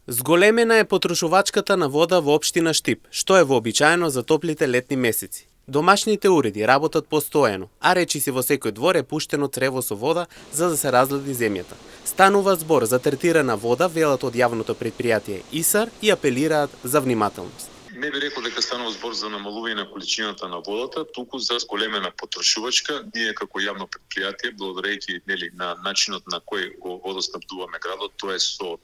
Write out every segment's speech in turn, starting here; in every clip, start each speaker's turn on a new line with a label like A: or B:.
A: Зголемена е потрошувачката на вода во општина Штип, што е вообичаено за топлите летни месеци. Домашните уреди работат постојано, а речиси во секој двор е пуштено црево со вода за да се разлади земјата. Станува збор за третирана вода, велат од јавното предпријатие ИСАР и апелираат за внимателност.
B: Не би рекол дека станува збор за намалување на количината на водата, туку за зголемена потрошувачка. Ние како јавно предпријатие, благодарејќи на начинот на кој го водоснабдуваме градот, тоа е со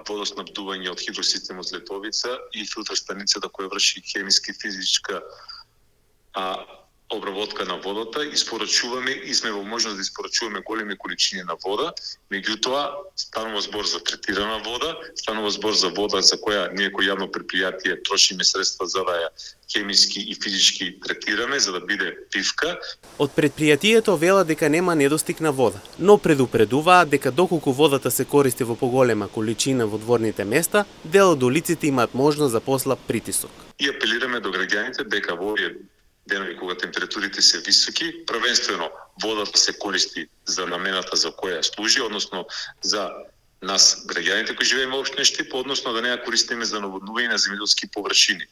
B: водоснабдување од хидросистемот Злетовица и филтр-станицата која врши хемиски физичка обработка на водата, испорачуваме и сме во можност да испорачуваме големи количини на вода, меѓутоа станува збор за третирана вода, станува збор за вода за која ние кој јавно предпријатие трошиме средства за да ја хемиски и физички третираме за да биде питка.
A: Од предпријатието вела дека нема недостиг на вода, но предупредуваат дека доколку водата се користи во поголема количина во дворните места, дел од улиците имаат можност за послаб притисок.
B: И апелираме до граѓаните дека во овие денови кога температурите се високи, првенствено водата се користи за намената за која служи, односно за нас граѓаните кои живееме во општина Штип, односно да не ја користиме за наводнување на земјоделски површини.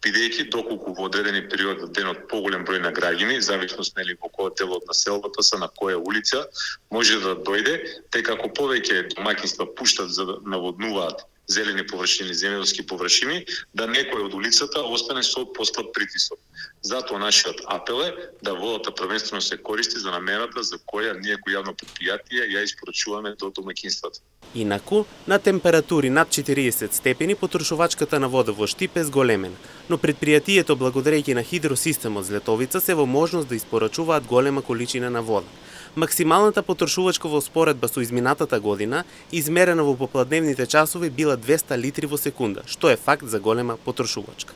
B: Бидејќи доколку во одредени период од денот поголем број на граѓани, зависност во кој дел од населбата са на која улица, може да дојде, дека ако повеќе домаќинства пуштат за да наводнуваат зелени површини, земјоделски површини, да некој од улицата остане со послаб притисок. Затоа нашиот апел е да водата првенствено се користи за намената за која ние кој јавно предпријатие ја испорачуваме до домаќинствата.
A: Инаку, на температури над 40 степени потрошувачката на вода во Штип е зголемена, но предпријатието благодарејќи на хидросистемот Злетовица се во можност да испорачуваат голема количина на вода. Максималната потрошувачка во споредба со изминатата година, измерена во попладневните часови, била 200 литри во секунда, што е факт за голема потрошувачка.